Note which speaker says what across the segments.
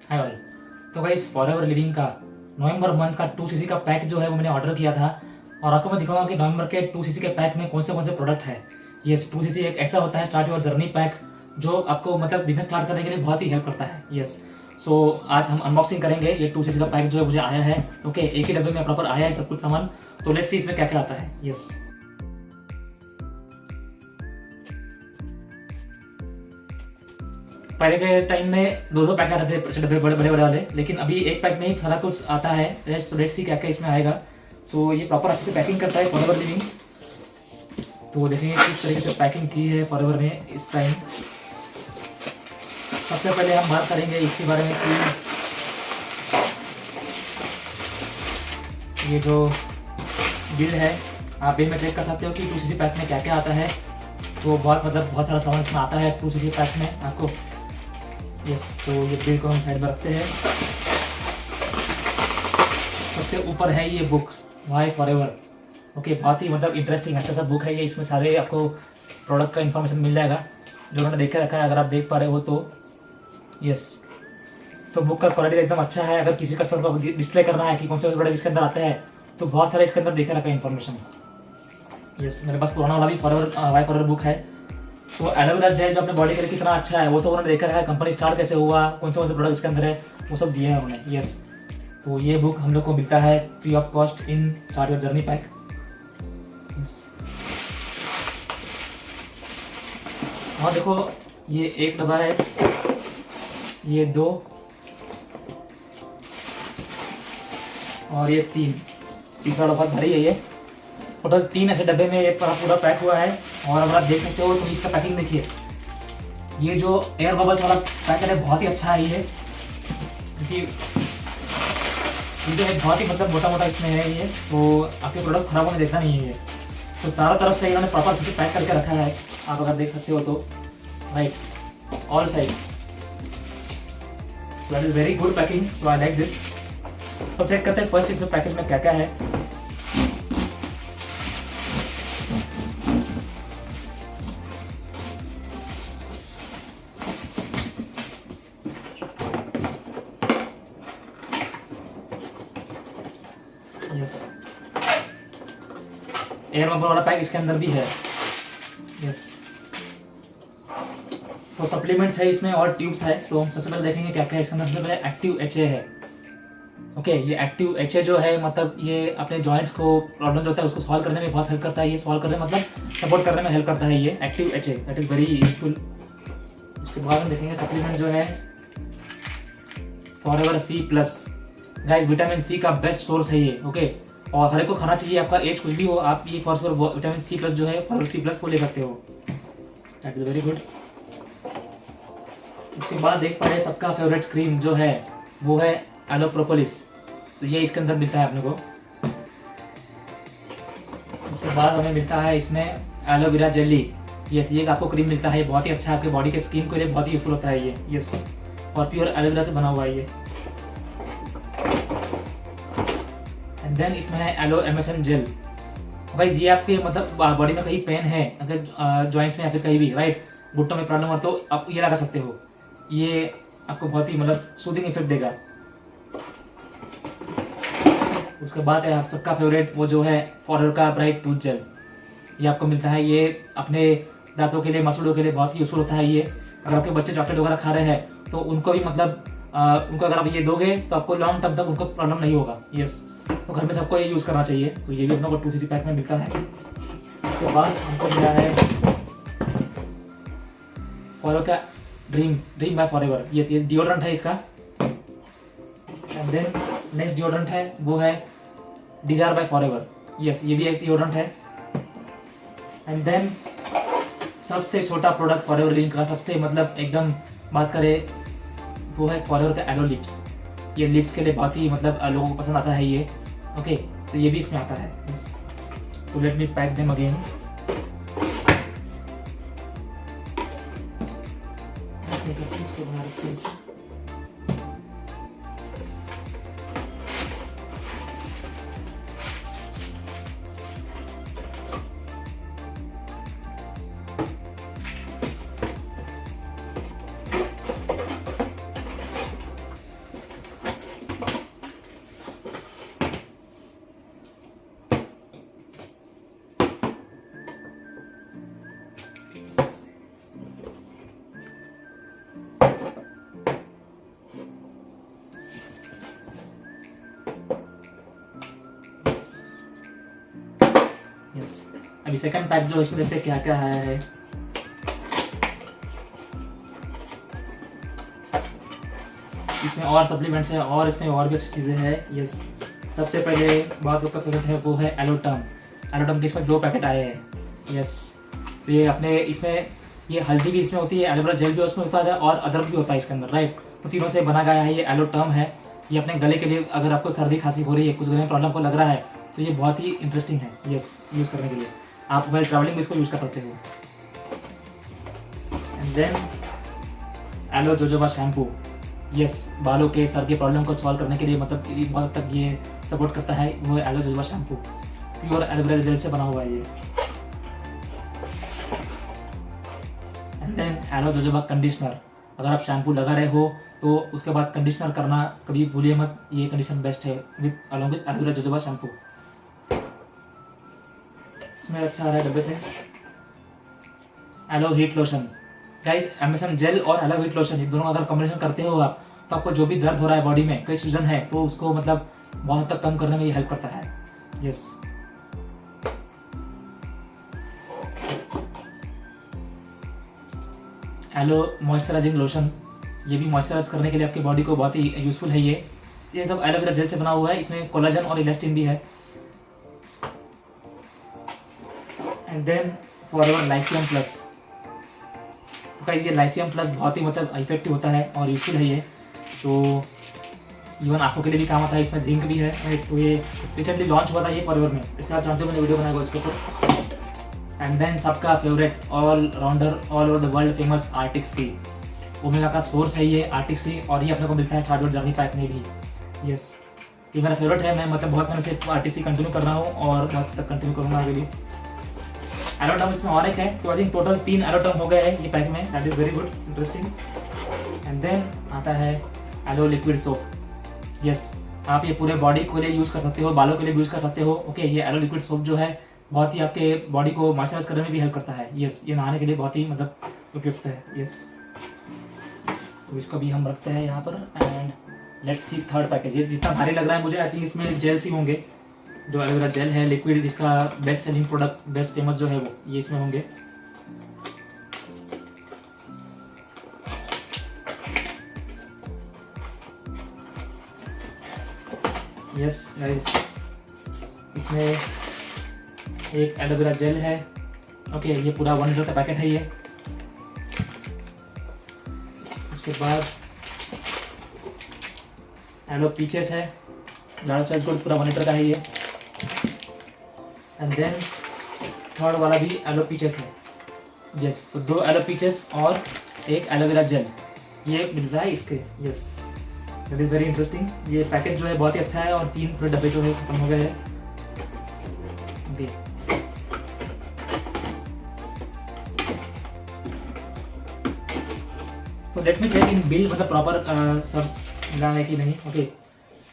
Speaker 1: Hi all. तो guys forever living का नवंबर month का 2cc का पैक जो है वो मैंने ऑर्डर किया था, और आपको मैं दिखाऊंगा कि नवंबर के 2cc के पैक में कौन से प्रोडक्ट है। ये 2cc एक ऐसा होता है स्टार्ट योर जर्नी पैक जो आपको मतलब बिजनेस स्टार्ट करने के लिए बहुत ही हेल्प करता है। यस, सो आज हम अनबॉक्सिंग करेंगे ये 2cc का पैक जो है मुझे आया है। ओके, एक ही डब्बे में प्रॉपर आया है सब कुछ सामान। तो लेट्स सी इसमें क्या क्या आता है। यस, पहले के टाइम में दो दो पैकेट आते थे ऐसे डब्बे बड़े बड़े बड़े वाले, लेकिन अभी एक पैक में ही सारा कुछ आता है। लेट्स सी क्या क्या इसमें आएगा। सो ये प्रॉपर अच्छे से पैकिंग करता है फॉरएवर लिविंग। तो देखेंगे किस तरीके से पैकिंग की है फॉरएवर ने इस टाइम। सबसे पहले हम बात करेंगे इसके बारे में कि ये जो बिल है, आप बिल में चेक कर सकते हो कि 2cc पैक में क्या क्या आता है। तो बहुत सारा सामान इसमें आता है 2cc पैक में आपको। यस, तो ये बिल को हम साइड में रखते हैं। सबसे ऊपर है ये बुक वाई फॉरएवर। ओके, बहुत ही मतलब इंटरेस्टिंग अच्छा सा बुक है ये। इसमें सारे आपको प्रोडक्ट का इन्फॉर्मेशन मिल जाएगा जो मैंने देख के रखा है, अगर आप देख पा रहे हो तो। यस, तो बुक का क्वालिटी एकदम अच्छा है। अगर किसी कस्टमर को डिस्प्ले करना है कि कौन से प्रोडक्ट इसके अंदर आते हैं तो बहुत सारे इसके अंदर देखे रखा है इन्फॉर्मेशन। यस, मेरे पास पुराना वाला भी फॉरएवर वाई फॉरएवर बुक है। तो एलोवेरा जेल जो अपने बॉडी के लिए कितना अच्छा है वो सब उन्होंने देखा है, कंपनी स्टार्ट कैसे हुआ, कौन से प्रोडक्ट इसके अंदर है वो सब दिए हैं उन्होंने। यस, तो ये बुक हम लोग को मिलता है free of cost in start your journey pack. Yes, और देखो ये एक डब्बा है, ये दो, और ये तीन। तीसरा डब्बा भरी है ये। टोटल 3 ऐसे डब्बे में ये पूरा पैक हुआ है। और अगर आप देख सकते हो तो इसका पैकिंग देखिए, ये जो एयर बबल्स वाला पैकेट है बहुत ही अच्छा है ये, क्योंकि ये जो है बहुत ही मतलब मोटा मोटा इसमें है ये, तो आपके प्रोडक्ट खराब होने देता नहीं है ये। तो चारों तरफ से इन्होंने प्रॉपर अच्छे से पैक करके रखा है, आप अगर देख सकते हो तो। Right, all size, that is very good packing, so I like this. तो चेक करते हैं फर्स्ट इसमें पैकेज में क्या क्या है। यस, एयर बबल वाला पैक इसके अंदर भी है। यस, तो सप्लीमेंट्स है इसमें और ट्यूब्स है। तो हम सबसे पहले देखेंगे क्या क्या है इसके अंदर। सबसे पहले एक्टिव HA है। ओके, ये एक्टिव HA जो है मतलब ये अपने जॉइंट्स को प्रॉब्लम जो होता है उसको सॉल्व करने में बहुत हेल्प करता है। ये सॉल्व करने मतलब सपोर्ट करने में हेल्प करता है ये active HA, that is very useful. उसके बाद हम देखेंगे सप्लीमेंट जो है forever C+। Guys, vitamin C का बेस्ट सोर्स है ये। ओके, और हर एक को खाना चाहिए, आपका एज कुछ भी हो, आप ये फॉरएवर विटामिन C+ जो है फॉरएवर C+ को ले सकते हो, दैट इज़ वेरी गुड। उसके बाद देख पा रहे सबका फेवरेट क्रीम जो है वो है एलो प्रोपोलिस। तो ये इसके अंदर मिलता है अपने को। उसके बाद हमें मिलता है इसमें एलोवेरा जेली। यस, ये आपको क्रीम मिलता है, बहुत ही अच्छा है आपके बॉडी के स्किन के लिए, बहुत ही यूजफुल होता है ये। यस, और प्योर एलोवेरा से बना हुआ है ये। एंड देन इसमें है एलो MSM जेल। गाइस, ये आपके मतलब बॉडी में कहीं पेन है, अगर जॉइंट्स में या फिर कहीं भी, राइट, घुटनों में प्रॉब्लम हो तो आप ये लगा सकते हो। ये आपको बहुत ही मतलब सूदिंग इफेक्ट देगा। उसके बाद है आप सबका फेवरेट वो जो है फॉरएवर का ब्राइट टूथ जेल। ये आपको मिलता है, ये अपने दांतों के लिए, मसूड़ों के लिए बहुत ही यूजफुल होता है ये। अगर आपके बच्चे चॉकलेट वगैरह खा रहे हैं तो उनको भी मतलब उनको अगर आप ये दोगे तो आपको लॉन्ग टर्म तक उनको प्रॉब्लम नहीं होगा। यस, तो घर में सबको ये यूज़ करना चाहिए। तो ये भी अपने को 2cc पैक में मिलता है। उसके बाद हमको मिला है फॉरएवर का ड्रीम बाय फॉरएवर। यस, ये डिओड्रेंट है इसका। एंड देन नेक्स्ट डिओड्रेंट है वो है डिजायर बाय फॉरएवर। यस, ये भी एक डिओड्रेंट है। एंड देन सबसे छोटा प्रोडक्ट फॉरएवर लिविंग का, सबसे मतलब एकदम बात करें वो है फॉरएवर का एलो लिप्स। ये लिप्स के लिए बहुत ही मतलब लोगों को पसंद आता है ये। ओके, तो ये भी इसमें आता है। यस, तो लेट मी पैक देम अगेन। अभी सेकंड पैक जो इसमें देखते हैं क्या क्या आया है। इसमें और सप्लीमेंट्स है और इसमें और भी अच्छी चीज़ें हैं। यस, सबसे पहले बात आपका फेवरेट है वो है एलोटर्म। एलोटर्म के इसमें 2 पैकेट आए हैं। यस, तो ये अपने इसमें ये हल्दी भी इसमें होती है, एलोवेरा जेल भी उसमें होता है और अदरक भी होता है इसके अंदर, राइट। तो तीनों से बना गया है ये एलोटर्म है। ये अपने गले के लिए, अगर आपको सर्दी खांसी हो रही है, कुछ गले में प्रॉब्लम को लग रहा है, तो ये बहुत ही इंटरेस्टिंग है। यस, यूज़ करने के लिए आप वेल ट्रैवलिंग में इसको यूज़ कर सकते हो। And then aloe jojoba shampoo. Yes, बालों के सर के प्रॉब्लम को सॉल्व करने के लिए, मतलब ये बहुत हद तक ये सपोर्ट करता है। वो aloe jojoba shampoo pure aloe vera gel से बना हुआ है ये। And then aloe jojoba conditioner. अगर आप शैम्पू लगा रहे हो तो उसके बाद कंडीशनर करना कभी भूलिए मत, ये कंडीशनर बेस्ट है with along with aloe vera jojoba shampoo. इसमें अच्छा आ रहा है डब्बे से। Aloe heat lotion. Guys, MSM gel और एलो हीट लोशन, ये दोनों अगर कॉम्बिनेशन करते हो आप, तो आपको जो भी दर्द हो रहा है बॉडी में, कई सूजन है, तो उसको मतलब बहुत हद तक कम करने में ये हेल्प करता है। Yes, aloe moisturising lotion. ये भी मॉइस्चराइज करने के लिए आपकी बॉडी को बहुत ही यूजफुल है। ये सब एलोवेरा जेल से बना हुआ है। इसमें कोलाजन और इलास्टिन भी है। And then Forever Lycium Plus. तो ये लाइसियम प्लस बहुत ही मतलब इफेक्टिव होता है और यूजफुल है ये। तो इवन आंखों के लिए भी काम आता है। इसमें जिंक भी है, राइट। तो ये रिसेंटली लॉन्च हुआ था ये फॉरएवर में, इससे आप जानते हो मैंने वीडियो बनाया इसके ऊपर। एंड देन सबका favourite all rounder, all over the world famous Arctic Sea. Omega का सोर्स है ये आर्टिक सी, और ये अपने को मिलता है स्टारडॉट जर्नी पैक में भी। यस, ये मेरा फेवरेट है। मैं मतलब बहुत मैंने से आर्टिक सी कंटिन्यू कर रहा हूँ और बहुत तक कंटिन्यू करूँगा आगे भी। एलोटर्म इसमें और एक है, तो आई थिंक टोटल 3 एलोटर्म हो गए हैं ये पैक में। That is very good, interesting. And then आता है एलो लिक्विड सोप। यस, आप ये पूरे बॉडी के लिए यूज़ कर सकते हो, बालों के लिए यूज़ कर सकते हो। ओके, ये एलो लिक्विड सोप जो है बहुत ही आपके बॉडी को मॉइस्चराइज करने में भी हेल्प करता है। यस, ये नहाने के लिए बहुत ही मतलब उपयुक्त है। यस, तो इसको भी हम रखते हैं यहाँ पर। And let's see third package. ये जितना भारी लग रहा है मुझे, आई थिंक इसमें जेल सी होंगे। जो एलोवेरा जेल है लिक्विड, जिसका best selling product, best famous जो है वो ये इसमें होंगे। यस गाइस, इसमें एक एलोवेरा जेल है। ओके, ये पूरा 1 लीटर का पैकेट है ये। उसके बाद एलो पीचेस है, लार्ज साइज गोल्ड, पूरा 1 लीटर का है ये। एंड देन थर्ड वाला भी एलो पीचेस है। यस, तो 2 एलो पीचेस और एक एलोवेरा जेल ये मिल रहा है इसके। Yes, that is very interesting. ये पैकेट जो है बहुत ही अच्छा है और 3 पूरे डब्बे जो है खत्म हो गए हैं। ओके, तो let me check in bill, मतलब प्रॉपर सब मिला है कि नहीं। Okay,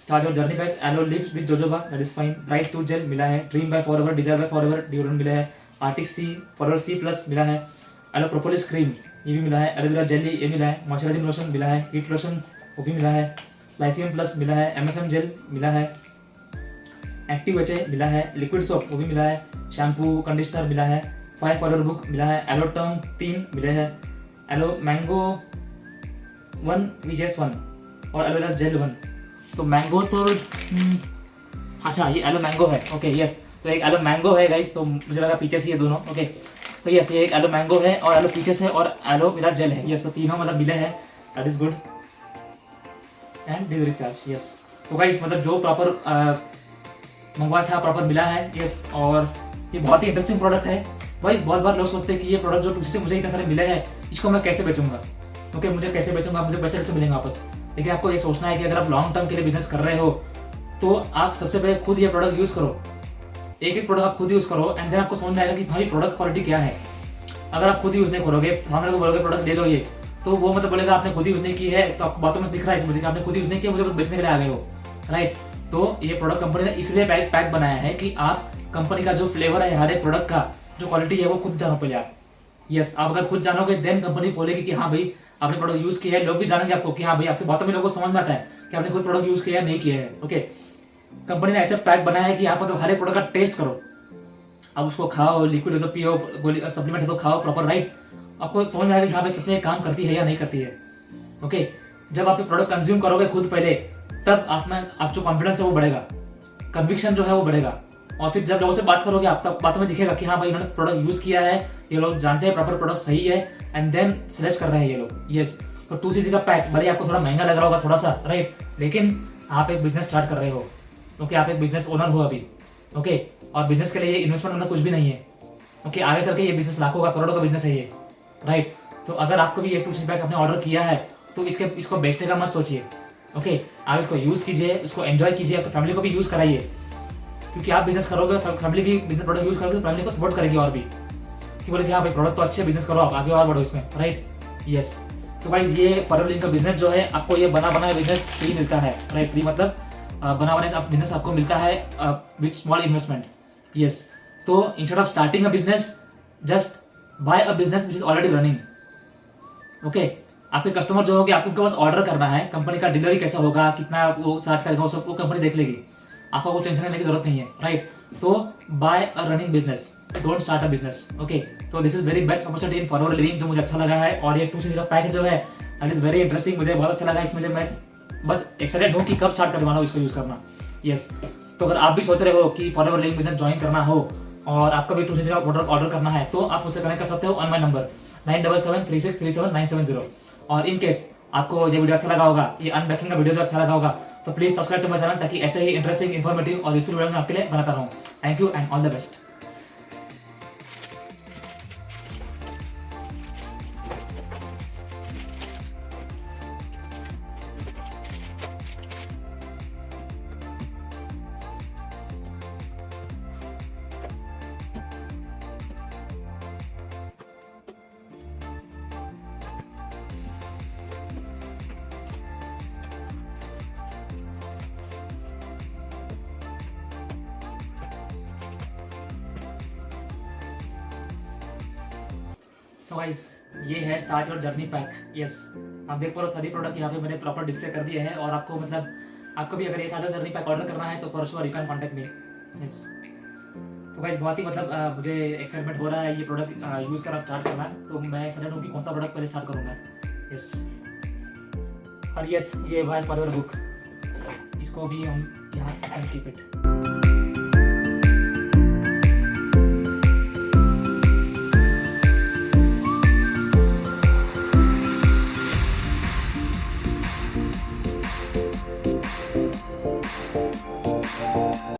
Speaker 1: start your journey pack. Aloe lips with jojoba, that is fine. Bright tooth gel मिला है। Dream by forever, desire by forever deodorant मिला है। Arctic sea forever C plus मिला है। एलो प्रोपोलिस क्रीम ये भी मिला है। एलोवेरा जेली ये मिला है। मॉइस्चराइजिंग लोशन मिला है। हीट लोशन वो भी मिला है। लाइसियम प्लस मिला है। एमएसएम जेल मिला है। एक्टिव एचए मिला है। लिक्विड सोप वो भी मिला है। शैम्पू कंडीशनर मिला है। 5 फॉरएवर बुक मिला है। एलोटर्म 3 मिले हैं। एलो मैंगो 1 VJS 1 और एलोवेरा जेल 1। तो मैंगो तो अच्छा, ये एलो मैंगो है। ओके, यस, तो एक एलो मैंगो है गाइस, तो मुझे लगा पीछे से ये दोनों। ओके, तो यस, ये एक एलो मैंगो है और एलो पीछे से और एलोवेरा जेल है। यस, तो तीनों मतलब मिले हैं, that is good. And delivery charge, yes. तो गाइस मतलब जो प्रॉपर मंगवाया था प्रॉपर मिला है। यस, और ये बहुत ही इंटरेस्टिंग प्रोडक्ट है। भाई बहुत बार लोग सोचते हैं कि ये प्रोडक्ट जो किसी से मुझे इतने सारे मिले हैं, इसको मैं कैसे बेचूंगा। ओके, मुझे कैसे बेचूंगा, मुझे पैसे कैसे मिलेंगे वापस। लेकिन आपको ये सोचना है कि अगर आप लॉन्ग टर्म के लिए बिजनेस कर रहे हो, तो आप सबसे पहले खुद ये प्रोडक्ट यूज़ करो। एक प्रोडक्ट आप खुद यूज़ करो, एंड देन आपको समझ में आएगा कि भाई प्रोडक्ट क्वालिटी क्या है। अगर आप खुद यूज़ नहीं करोगे, सामने को बोलोगे प्रोडक्ट दे दो ये, तो वो मतलब बोलेगा आपने खुद यूज़ नहीं की है, तो आपको बातों में दिख रहा है कि मुझे आपने खुद यूज़ नहीं किया, मुझे बेचने के लिए आ गए हो, राइट। तो ये प्रोडक्ट कंपनी ने इसलिए पैक बनाया है कि आप कंपनी का जो फ्लेवर है हर एक प्रोडक्ट का, जो क्वालिटी है वो खुद जानो पहले आप। यस, आप अगर खुद जानोगे देन कंपनी बोलेगी कि हाँ भाई आपने प्रोडक्ट यूज़ किया है। लोग भी जानेंगे आपको कि हाँ भाई, आपकी बातों में लोगों को समझ में आता है कि आपने खुद प्रोडक्ट यूज़ किया है नहीं किया है। ओके, कंपनी ने ऐसा पैक बनाया है कि आप मतलब हर एक प्रोडक्ट का टेस्ट करो। आप उसको खाओ, लिक्विड हो तो पियो, गोली सप्लीमेंट है तो खाओ प्रॉपर, राइट। आपको समझ में आएगा कि हाँ भाई सच में काम करती है या नहीं करती है। ओके, जब आप ये प्रोडक्ट कंज्यूम करोगे खुद पहले, तब आप जो कॉन्फिडेंस है वो बढ़ेगा, कन्विक्शन जो है वो बढ़ेगा। और फिर जब लोगों से बात करोगे आप तब बातों में दिखेगा कि हाँ भाई इन्होंने प्रोडक्ट यूज किया है, ये लोग जानते हैं प्रॉपर प्रोडक्ट सही है, एंड देन सजेस्ट कर रहे हैं ये लोग। यस, तो 2cc का पैक भले आपको थोड़ा महंगा लग रहा होगा थोड़ा सा, राइट, लेकिन आप एक बिजनेस स्टार्ट कर रहे हो। ओके, आप एक बिजनेस ओनर हो अभी। ओके, और बिजनेस के लिए इन्वेस्टमेंट मतलब कुछ भी नहीं है। ओके, आगे चल के ये बिजनेस लाखों का, करोड़ों का बिजनेस है ये, राइट। तो अगर आपको भी ये 2cc पैक आपने ऑर्डर किया है तो इसको बेचने का मत सोचिए। ओके, आप इसको यूज कीजिए, उसको एंजॉय कीजिए, अपनी फैमिली को भी यूज कराइए, क्योंकि आप बिजनेस करोगे, फैमिली भी बिजनेस प्रोडक्ट यूज करोगे तो फैमिली को सपोर्ट करेगी और भी, कि बोले कि हाँ भाई प्रोडक्ट तो अच्छे, बिजनेस करो आप, आगे और बढ़ो इसमें, राइट। यस, तो गाइस ये फॉरएवर लिंक का बिजनेस जो है आपको ये बना बनाया बिजनेस फ्री मिलता है, राइट। फ्री मतलब बना बनाया बिजनेस आपको मिलता है विद स्मॉल इन्वेस्टमेंट। यस, तो instead of starting a business, just by a business which is already running. Okay, आपके कस्टमर जो होंगे, आपको उनके पास ऑर्डर करना है, कंपनी का डिलीवरी कैसा होगा, कितना वो चार्ज करेगा, वो सब वो कंपनी देख लेगी, आपको कुछ टेंशन लेने की जरूरत नहीं है, राइट। तो by a running business, don't start a business. Okay, तो this is very best opportunity in Forever Living, जो मुझे अच्छा लगा है। और ये 2cc का पैक जो है दैट इज वेरी इंटरेस्टिंग, मुझे बहुत अच्छा लगा। इसमें मैं बस एक्साइटेड हूँ कि कब स्टार्ट करवाना हो इसको यूज करना। यस, तो अगर आप भी सोच रहे हो कि फॉरएवर लिविंग बिजनेस ज्वाइन करना हो और आपका भी 2cc का ऑर्डर करना है, तो आप मुझसे कनेक्ट कर सकते हो ऑन माई नंबर 9773637970। और इन केस आपको ये वीडियो अच्छा लगा होगा, ये अनबैकिंग का वीडियो जो अच्छा लगा होगा, तो please subscribe to my channel, ताकि ऐसे ही इंटरेस्टिंग, इन्फॉर्मेटिव और यूजफुल वीडियो मैं आपके लिए बनाता रहूँ। Thank you and all the best. तो गाइस ये है start your journey pack. Yes, आप देख पा रहे हो सभी प्रोडक्ट यहाँ पे मैंने प्रॉपर डिस्प्ले कर दिए हैं, और आपको मतलब आपको भी अगर ये start your journey pack order करना है तो for sure you can contact me. Yes, तो गाइस बहुत ही मतलब मुझे एक्साइटमेंट हो रहा है ये प्रोडक्ट यूज़ करना स्टार्ट करना, तो मैं एक्साइटेड हूँ कि कौन सा प्रोडक्ट पहले स्टार्ट करूँगा। यस, और यस ये वाई फॉरएवर बुक, इसको भी हम यहाँ कैन कीप इट।